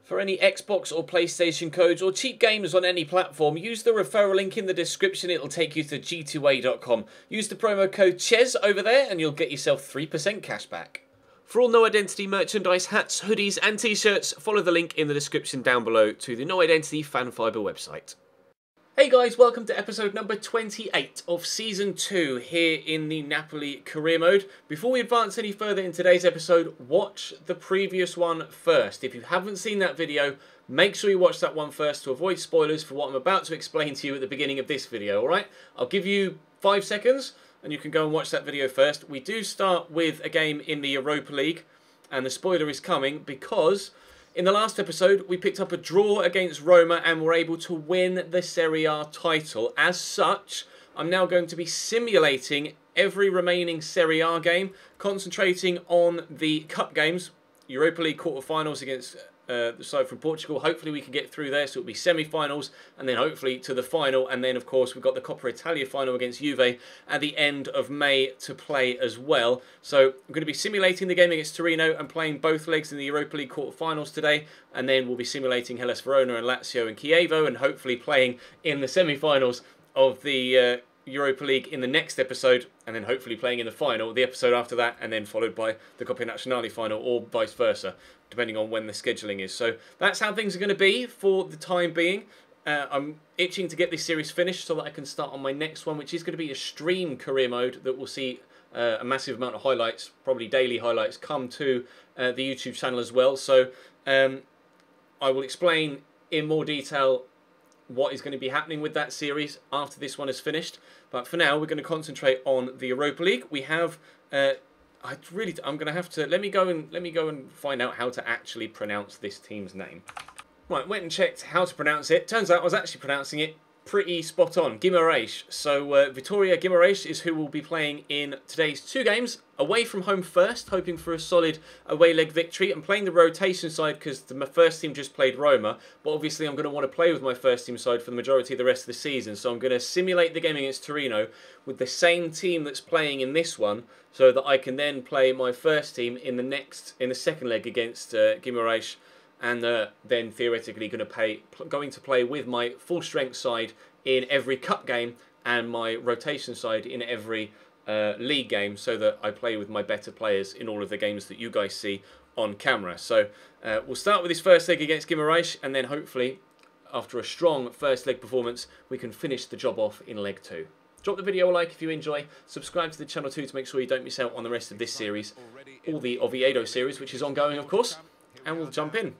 For any Xbox or PlayStation codes or cheap games on any platform, use the referral link in the description. It'll take you to g2a.com. Use the promo code CHES over there and you'll get yourself 3% cash back. For all No Identity merchandise, hats, hoodies and t-shirts, follow the link in the description down below to the No Identity Fan Fiber website. Hey guys, welcome to episode number 28 of Season 2 here in the Napoli career mode. Before we advance any further in today's episode, watch the previous one first. If you haven't seen that video, make sure you watch that one first to avoid spoilers for what I'm about to explain to you at the beginning of this video, alright? I'll give you 5 seconds and you can go and watch that video first. We do start with a game in the Europa League and the spoiler is coming because in the last episode, we picked up a draw against Roma and were able to win the Serie A title. As such, I'm now going to be simulating every remaining Serie A game, concentrating on the cup games, Europa League quarterfinals against the side from Portugal. Hopefully we can get through there, so it'll be semi-finals and then hopefully to the final. And then, of course, we've got the Coppa Italia final against Juve at the end of May to play as well. So I'm going to be simulating the game against Torino and playing both legs in the Europa League quarterfinals today. And then we'll be simulating Hellas Verona and Lazio and Chievo and hopefully playing in the semi-finals of the Europa League in the next episode, and then hopefully playing in the final, the episode after that, and then followed by the Coppa Nazionale final, or vice versa, depending on when the scheduling is. So that's how things are going to be for the time being. I'm itching to get this series finished so that I can start on my next one, which is going to be a stream career mode that will see a massive amount of highlights, probably daily highlights, come to the YouTube channel as well. So I will explain in more detail what is going to be happening with that series after this one is finished. But for now, we're going to concentrate on the Europa League. We have, I'm going to have to let me go and find out how to actually pronounce this team's name. Right, went and checked how to pronounce it. Turns out I was actually pronouncing it pretty spot on, Guimarães. So Vitória Guimarães is who will be playing in today's 2 games. Away from home first, hoping for a solid away leg victory. I'm playing the rotation side because my first team just played Roma. But obviously I'm going to want to play with my first team side for the majority of the rest of the season. So I'm going to simulate the game against Torino with the same team that's playing in this one, so that I can then play my first team in the second leg against Guimarães. And then theoretically going to play with my full strength side in every cup game and my rotation side in every league game, so that I play with my better players in all of the games that you guys see on camera. So we'll start with this first leg against Guimarães, and then hopefully after a strong first leg performance we can finish the job off in leg 2. Drop the video a like if you enjoy, subscribe to the channel too to make sure you don't miss out on the rest of this series, or the Oviedo series, which is ongoing of course. And we'll jump in.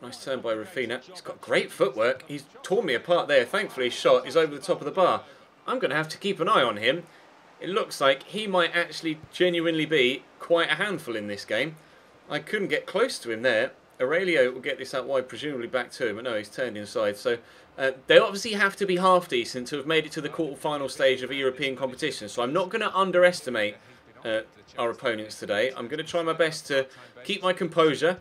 Nice turn by Rafina. He's got great footwork. He's torn me apart there. Thankfully his shot is over the top of the bar. I'm going to have to keep an eye on him. It looks like he might actually genuinely be quite a handful in this game. I couldn't get close to him there. Aurelio will get this out wide, presumably back to him. But no, he's turned inside. So they obviously have to be half decent to have made it to the quarter-final stage of a European competition. So I'm not going to underestimate our opponents today. I'm going to try my best to keep my composure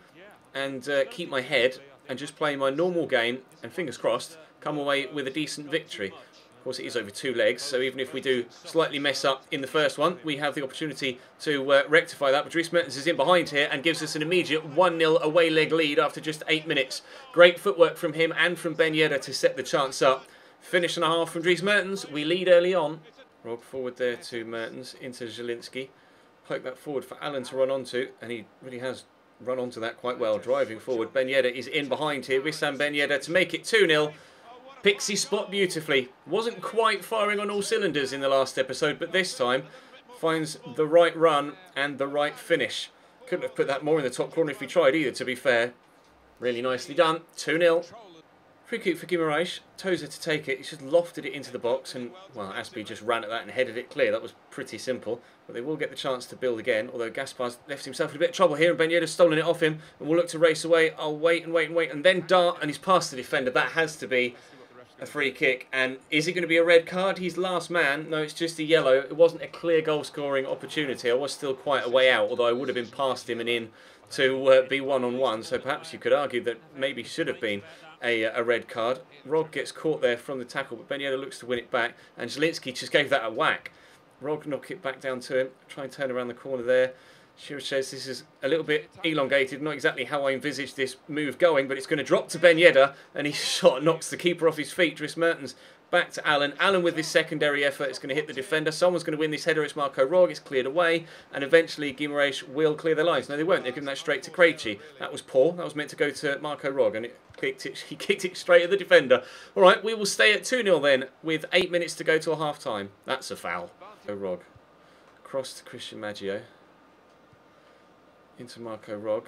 and keep my head and just play my normal game and fingers crossed come away with a decent victory. Of course it is over 2 legs, so even if we do slightly mess up in the first one, we have the opportunity to rectify that. But Dries Mertens is in behind here and gives us an immediate 1-0 away leg lead after just 8 minutes. Great footwork from him and from Ben Yedder to set the chance up. Finish and a half from Dries Mertens. We lead early on. Rob forward there to Mertens, into Zielinski. Poke that forward for Allen to run onto, and he really has run onto that quite well, driving forward. Ben Yedder is in behind here. Wissam Ben Yedder to make it 2-0. Picks his spot beautifully. Wasn't quite firing on all cylinders in the last episode, but this time finds the right run and the right finish. Couldn't have put that more in the top corner if he tried either, to be fair. Really nicely done. 2-0. Free kick for Guimarães. Tozer to take it. He's just lofted it into the box and, well, Aspie just ran at that and headed it clear. That was pretty simple. But they will get the chance to build again, although Gaspar's left himself in a bit of trouble here and Ben Yedder's stolen it off him and will look to race away. I'll wait and wait and wait and then dart and he's past the defender. That has to be a free kick. And is it going to be a red card? He's last man. No, it's just a yellow. It wasn't a clear goal scoring opportunity. I was still quite a way out, although I would have been past him and in to be one-on-one. So perhaps you could argue that maybe should have been a red card. Rog gets caught there from the tackle, but Ben Yedder looks to win it back, and Zielinski just gave that a whack. Rog knock it back down to him, try and turn around the corner there. Chiriches, this is a little bit elongated, not exactly how I envisaged this move going, but it's going to drop to Ben Yedder, and his shot knocks the keeper off his feet. Dries Mertens back to Allen. Allen with this secondary effort is going to hit the defender. Someone's going to win this header. It's Marco Rog. It's cleared away, and eventually Guimaraes will clear their lines. No, they won't. They've given that straight to Krejci. That was poor. That was meant to go to Marco Rog, and he kicked it straight at the defender. All right, we will stay at 2-0 then, with 8 minutes to go till half-time. That's a foul. Rog. Cross to Christian Maggio. Into Marco Rog.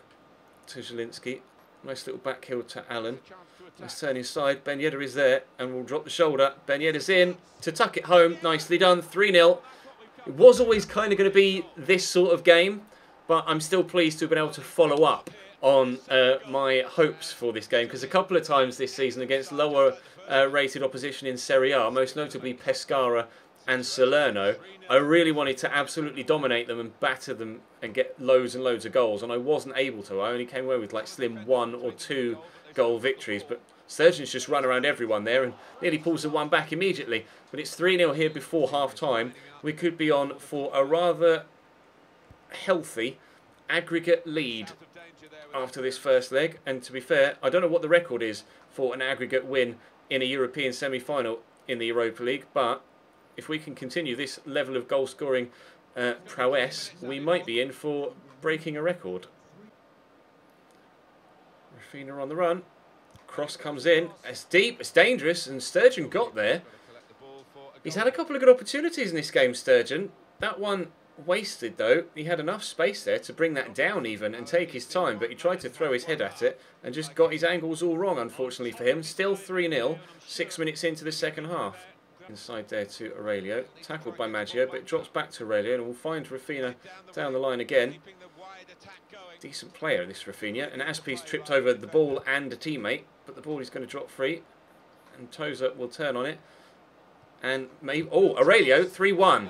To Zielinski. Nice little back heel to Allen. Nice turn inside. Ben Yedder is there and will drop the shoulder. Ben Yedder's in to tuck it home. Nicely done. 3-0. It was always kind of going to be this sort of game, but I'm still pleased to have been able to follow up on my hopes for this game, because a couple of times this season against lower rated opposition in Serie A, most notably Pescara and Salerno, I really wanted to absolutely dominate them and batter them and get loads and loads of goals, and I wasn't able to. I only came away with like slim 1 or 2 goal victories, but Sturgeon's just run around everyone there and nearly pulls the one back immediately. But it's 3-0 here before half-time. We could be on for a rather healthy aggregate lead after this first leg, and to be fair, I don't know what the record is for an aggregate win in a European semi-final in the Europa League, but if we can continue this level of goal-scoring prowess, we might be in for breaking a record. Rafinha on the run. Cross comes in. It's deep, it's dangerous, and Sturgeon got there. He's had a couple of good opportunities in this game, Sturgeon. That one wasted, though. He had enough space there to bring that down even and take his time, but he tried to throw his head at it and just got his angles all wrong, unfortunately for him. Still 3-0, 6 minutes into the second half. Inside there to Aurelio, tackled by Maggio, but it drops back to Aurelio, and we'll find Rafinha down the line again. Decent player, this Rafinha, and Aspie's tripped over the ball and a teammate, but the ball is going to drop free, and Tozer will turn on it, and maybe, oh, Aurelio, 3-1.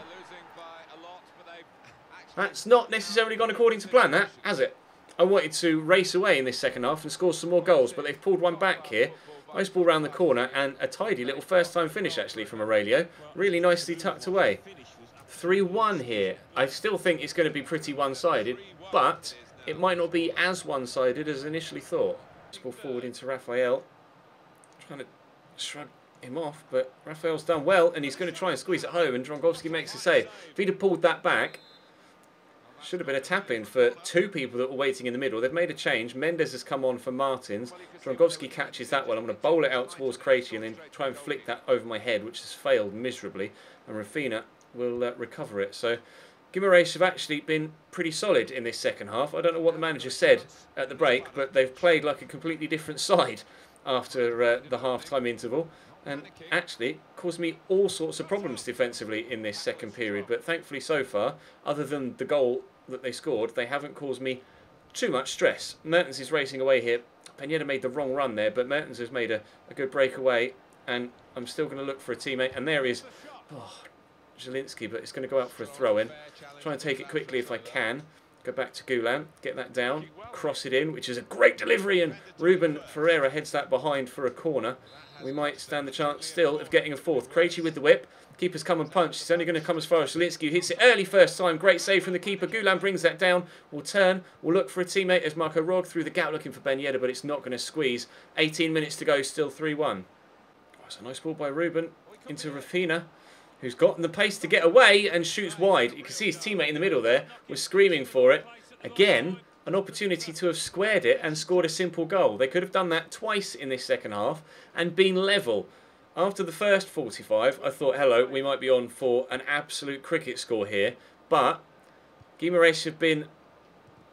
That's not necessarily gone according to plan, that, has it? I wanted to race away in this second half and score some more goals, but they've pulled one back here. Nice ball round the corner, and a tidy little first-time finish, actually, from Aurelio. Really nicely tucked away. 3-1 here. I still think it's going to be pretty one-sided, but it might not be as one-sided as initially thought. This ball forward into Raphael. Trying to shrug him off, but Raphael's done well, and he's going to try and squeeze it home, and Drongowski makes a save. If he'd have pulled that back, should have been a tap-in for 2 people that were waiting in the middle. They've made a change. Mendes has come on for Martins. Drongowski catches that one. I'm going to bowl it out towards Krejci and then try and flick that over my head, which has failed miserably. And Rafinha will recover it. So Guimaraes have actually been pretty solid in this second half. I don't know what the manager said at the break, but they've played like a completely different side after the half-time interval. And actually caused me all sorts of problems defensively in this second period. But thankfully so far, other than the goal that they scored, they haven't caused me too much stress. Mertens is racing away here. Ben Yedder made the wrong run there, but Mertens has made a good breakaway, and I'm still going to look for a teammate, and there is Zielinski, but it's going to go out for a throw-in. Try and take it quickly if I can. Go back to Gulam, get that down, cross it in, which is a great delivery, and Ruben Ferreira heads that behind for a corner. We might stand the chance still of getting a fourth. Krejci with the whip. Keeper's come and punched. It's only going to come as far as Zielinski, who hits it early first time. Great save from the keeper. Gulam brings that down. We'll turn. We'll look for a teammate as Marco Rog through the gap looking for Ben Yedder, but it's not going to squeeze. 18 minutes to go, still 3-1. Oh, it's a nice ball by Ruben into Rafinha, who's gotten the pace to get away and shoots wide. You can see his teammate in the middle there was screaming for it. Again, an opportunity to have squared it and scored a simple goal. They could have done that twice in this second half and been level. After the first 45, I thought, hello, we might be on for an absolute cricket score here. But Guimaraes have been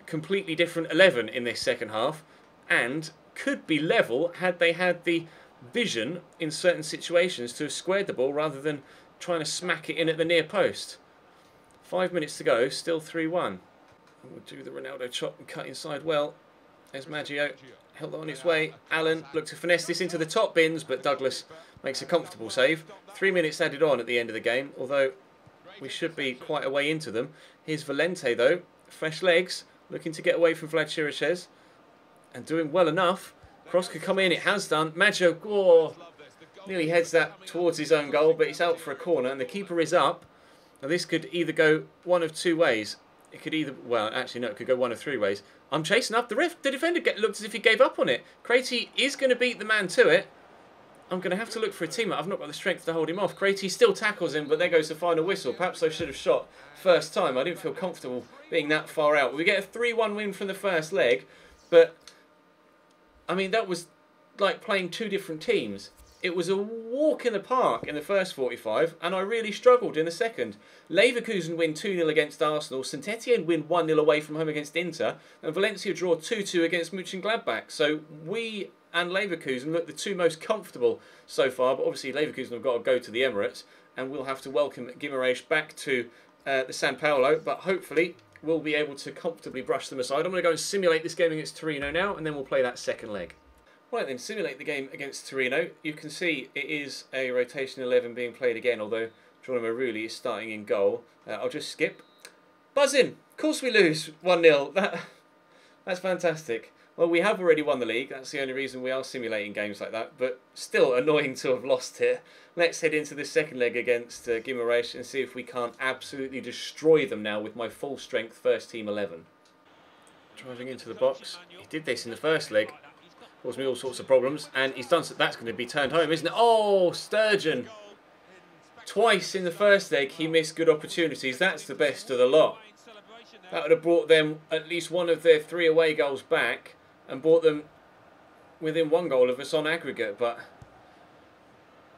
completely different 11 in this second half and could be level had they had the vision in certain situations to have squared the ball rather than trying to smack it in at the near post. 5 minutes to go, still 3-1. We'll do the Ronaldo chop and cut inside well. There's Maggio, held on his way. Allen looked to finesse this into the top bins, but Douglas makes a comfortable save. 3 minutes added on at the end of the game, although we should be quite a way into them. Here's Valente, though. Fresh legs, looking to get away from Vlad Chiriches. And doing well enough. Cross could come in, it has done. Maggio, nearly heads that towards his own goal, but it's out for a corner, and the keeper is up. Now this could either go one of 2 ways. It could either... Well, actually, no, it could go one of three ways. I'm chasing up. The defender looked as if he gave up on it. Craitie is going to beat the man to it. I'm going to have to look for a teammate. I've not got the strength to hold him off. Craitie still tackles him, but there goes the final whistle. Perhaps I should have shot first time. I didn't feel comfortable being that far out. We get a 3-1 win from the first leg, but, I mean, that was like playing two different teams. It was a walk in the park in the first 45, and I really struggled in the second. Leverkusen win 2-0 against Arsenal, Saint-Etienne win 1-0 away from home against Inter, and Valencia draw 2-2 against Mönchengladbach. So we and Leverkusen look the two most comfortable so far, but obviously Leverkusen have got to go to the Emirates, and we'll have to welcome Guimarães back to the San Paulo, but hopefully we'll be able to comfortably brush them aside. I'm going to go and simulate this game against Torino now, and then we'll play that second leg. Right then, simulate the game against Torino. You can see it is a rotation 11 being played again, although Geronimo Rulli is starting in goal. I'll just skip. Buzz in! Of course we lose 1-0. That's fantastic. Well, we have already won the league. That's the only reason we are simulating games like that. But still annoying to have lost it. Let's head into the second leg against Guimarães and see if we can't absolutely destroy them now with my full strength first team 11. Driving into the box. He did this in the first leg. Caused me all sorts of problems, and he's done so. That's going to be turned home, isn't it? Oh, Sturgeon! Twice in the first leg, he missed good opportunities. That's the best of the lot. That would have brought them at least one of their 3 away goals back, and brought them within 1 goal of us on aggregate. But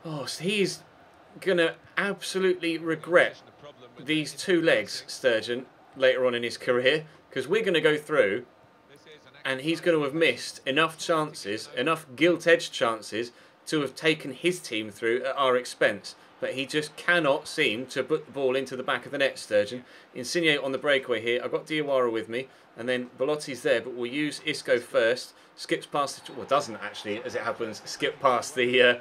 oh, so he's going to absolutely regret these 2 legs, Sturgeon, later on in his career, because we're going to go through. And he's going to have missed enough chances, enough gilt-edged chances, to have taken his team through at our expense. But he just cannot seem to put the ball into the back of the net, Sturgeon. Insigne on the breakaway here. I've got Diawara with me. And then Belotti's there, but we'll use Isco first. Skips past the... Well, doesn't actually, as it happens, skip past the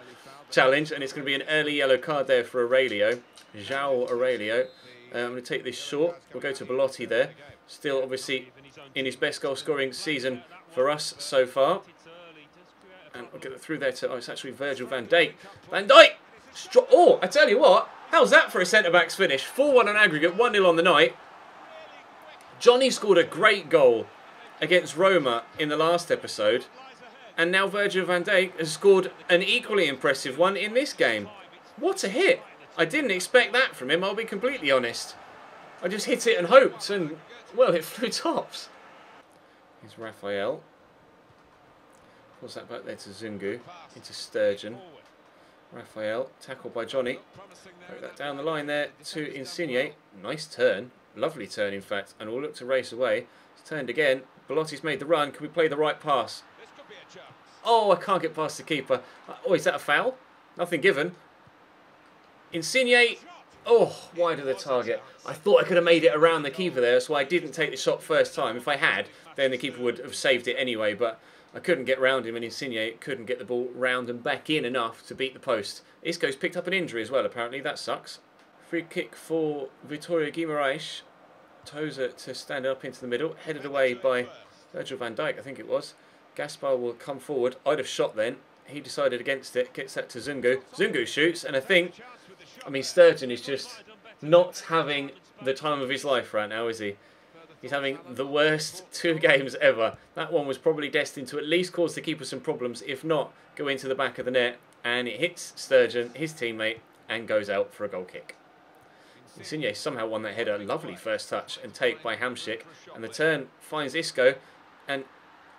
challenge. And it's going to be an early yellow card there for Aurelio. João Aurelio. I'm going to take this short. We'll go to Belotti there. Still, obviously, in his best goal-scoring season for us so far. And I'll get it through there to... Oh, it's actually Virgil van Dijk. Van Dijk! Oh, I tell you what. How's that for a centre-back's finish? 4-1 on aggregate, 1-0 on the night. Johnny scored a great goal against Roma in the last episode. And now Virgil van Dijk has scored an equally impressive one in this game. What a hit. I didn't expect that from him, I'll be completely honest. I just hit it and hoped, and, well, it flew tops. Here's Raphael. Pulls that back there to Zungu, into Sturgeon. Raphael, tackled by Johnny. Put that down the line there to Insigne. Nice turn, lovely turn in fact, and we'll look to race away. It's turned again. Belotti's made the run. Can we play the right pass? Oh, I can't get past the keeper. Oh, is that a foul? Nothing given. Insigne. Oh, wide of the target. I thought I could have made it around the keeper there, so I didn't take the shot first time. If I had, then the keeper would have saved it anyway, but I couldn't get round him, and Insigne couldn't get the ball round and back in enough to beat the post. Isco's picked up an injury as well, apparently. That sucks. Free kick for Vitória Guimarães. Tozer to stand up into the middle, headed away by Virgil van Dijk, I think it was. Gaspar will come forward. I'd have shot then. He decided against it. Gets that to Zungu. Zungu shoots, and I think... I mean, Sturgeon is just not having the time of his life right now, is he? He's having the worst 2 games ever. That one was probably destined to at least cause the keeper some problems, if not go into the back of the net. And it hits Sturgeon, his teammate, and goes out for a goal kick. Insigne somehow won that header. Lovely first touch and take by Hamšík. And the turn finds Isco. And,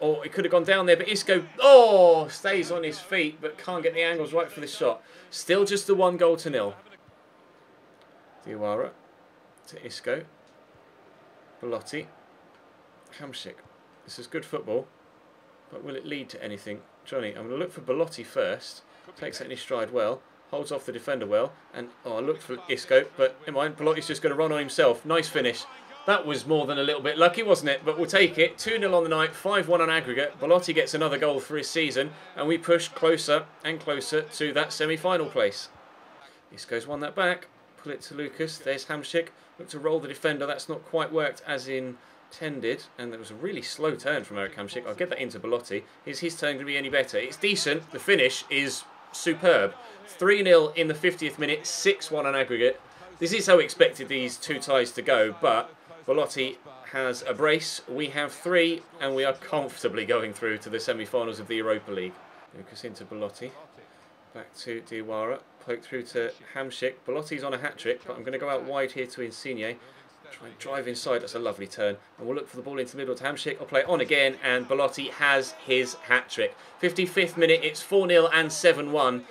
oh, it could have gone down there, but Isco, oh, stays on his feet, but can't get the angles right for the shot. Still just the 1-0. Diawara to Isco. Belotti. Hamšík. This is good football, but will it lead to anything? Johnny, I'm going to look for Belotti first. Takes it in his stride well. Holds off the defender well. And, oh, I looked for Isco, but never mind. Belotti's just going to run on himself. Nice finish. That was more than a little bit lucky, wasn't it? But we'll take it. 2-0 on the night, 5-1 on aggregate. Belotti gets another goal for his season, and we push closer and closer to that semi-final place. Isco's won that back. Pull it to Lucas. There's Hamšík. Look to roll the defender. That's not quite worked as intended. And there was a really slow turn from Eric Hamšík. I'll get that into Belotti. Is his turn going to be any better? It's decent. The finish is superb. 3-0 in the 50th minute. 6-1 on aggregate. This is how we expected these 2 ties to go, but Belotti has a brace. We have 3, and we are comfortably going through to the semi-finals of the Europa League. Lucas into Belotti. Back to Diawara. Poke through to Hamsik. Belotti's on a hat-trick, but I'm going to go out wide here to Insigne. Try and drive inside. That's a lovely turn. And we'll look for the ball into the middle to Hamsik. I'll play it on again, and Belotti has his hat-trick. 55th minute, it's 4-0 and 7-1.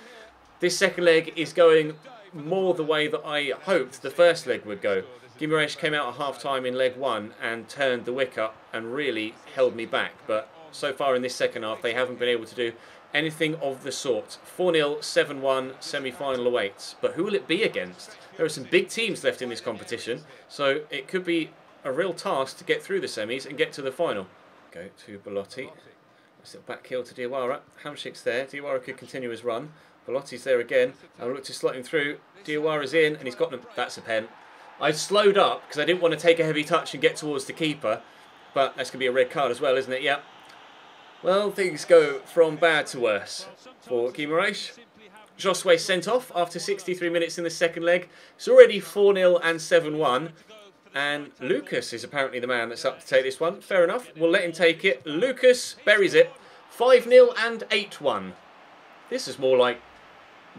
This second leg is going more the way that I hoped the first leg would go. Guimaraes came out at half-time in leg 1 and turned the wick up and really held me back. But so far in this second half, they haven't been able to do anything of the sort. 4-0, 7-1, semi-final awaits. But who will it be against? There are some big teams left in this competition, so it could be a real task to get through the semis and get to the final. Go to Belotti. Let's back heel to Diawara. Hamsik's there. Diawara could continue his run. Belotti's there again. I'll look to slot him through. Diawara's in, and he's got them. That's a pen. I slowed up because I didn't want to take a heavy touch and get towards the keeper, but that's going to be a red card as well, isn't it? Yeah. Well, things go from bad to worse for Guimaraes. Josue sent off after 63 minutes in the second leg. It's already 4-0 and 7-1. And Lucas is apparently the man that's up to take this one. Fair enough. We'll let him take it. Lucas buries it. 5-0 and 8-1. This is more like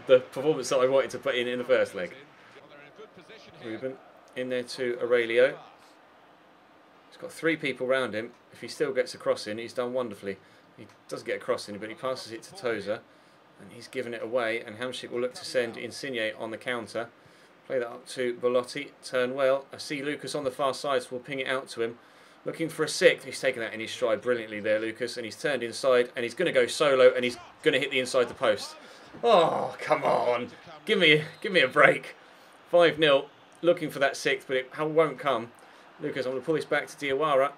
the performance that I wanted to put in the first leg. Ruben in there to Aurelio. He's got 3 people around him. If he still gets a cross in, he's done wonderfully. He doesn't get a cross in, but he passes it to Tozer. And he's given it away, and Hamsik will look to send Insigne on the counter. Play that up to Belotti. Turn well. I see Lucas on the far side, so we'll ping it out to him. Looking for a 6th. He's taken that in his stride brilliantly there, Lucas. And he's turned inside, and he's going to go solo, and he's going to hit the inside the post. Oh, come on. Give me a break. 5-0. Looking for that 6th, but it won't come. Lucas, I'm going to pull this back to Diawara.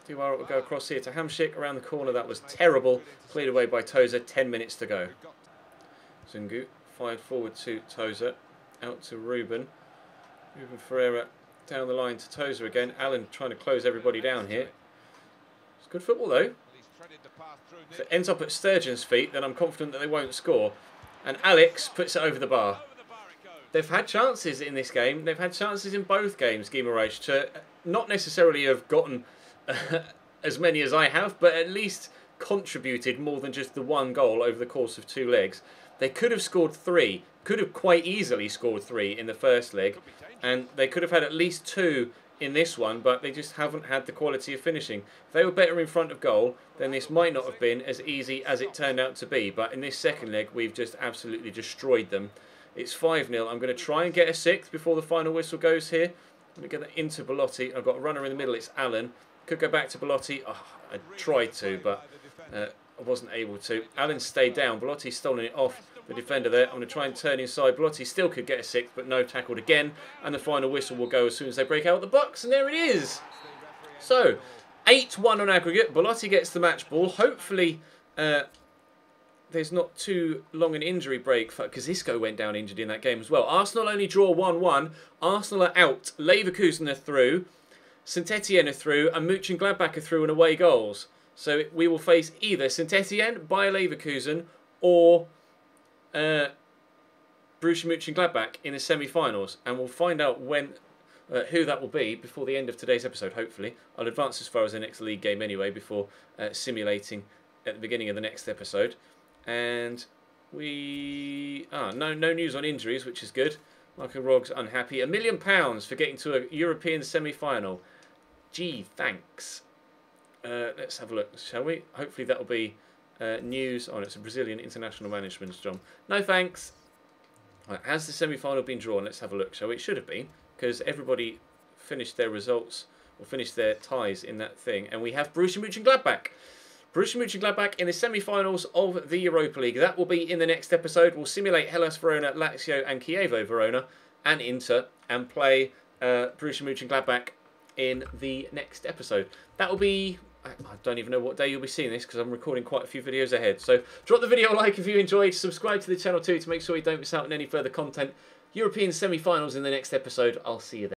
Diawara will go across here to Hamsik. Around the corner, that was terrible. Cleared away by Tozer. 10 minutes to go. Zungu fired forward to Tozer. Out to Ruben. Ruben Ferreira down the line to Tozer again. Alan trying to close everybody down here. It's good football though. If it ends up at Sturgeon's feet, then I'm confident that they won't score. And Alex puts it over the bar. They've had chances in this game. They've had chances in both games, Guimaraes, to not necessarily have gotten as many as I have, but at least contributed more than just the 1 goal over the course of 2 legs. They could have scored 3, could have quite easily scored 3 in the first leg, and they could have had at least 2 in this one, but they just haven't had the quality of finishing. If they were better in front of goal, then this might not have been as easy as it turned out to be. But in this second leg, we've just absolutely destroyed them. It's 5-0. I'm going to try and get a 6th before the final whistle goes here. I'm going to get that into Belotti. I've got a runner in the middle. It's Alan. Could go back to Belotti. Oh, I tried to, but I wasn't able to. Alan stayed down. Belotti's stolen it off the defender there. I'm going to try and turn inside. Belotti still could get a 6th, but no, tackled again. And the final whistle will go as soon as they break out the box. And there it is. So, 8-1 on aggregate. Belotti gets the match ball. Hopefully, there's not too long an injury break, because Isco went down injured in that game as well. Arsenal only draw 1-1. Arsenal are out. Leverkusen are through. St Etienne are through. And Mönchengladbach are through in away goals. So we will face either St Etienne, Bayer Leverkusen, or Borussia Mönchengladbach in the semi-finals. And we'll find out when who that will be before the end of today's episode, hopefully. I'll advance as far as the next league game anyway, before simulating at the beginning of the next episode. And we... no news on injuries, which is good. Michael Roggs unhappy. £1 million for getting to a European semi-final. Gee, thanks. Let's have a look, shall we? Hopefully that'll be news. Oh, it's a Brazilian international management job. No thanks. Right, has the semi-final been drawn? Let's have a look, shall we? It should have been, because everybody finished their results, or finished their ties in that thing. And we have Borussia Mönchengladbach. Borussia Mönchengladbach in the semi-finals of the Europa League. That will be in the next episode. We'll simulate Hellas Verona, Lazio and Chievo Verona and Inter, and play Borussia Mönchengladbach in the next episode. That will be... I don't even know what day you'll be seeing this, because I'm recording quite a few videos ahead. So drop the video a like if you enjoyed. Subscribe to the channel too to make sure you don't miss out on any further content. European semi-finals in the next episode. I'll see you then.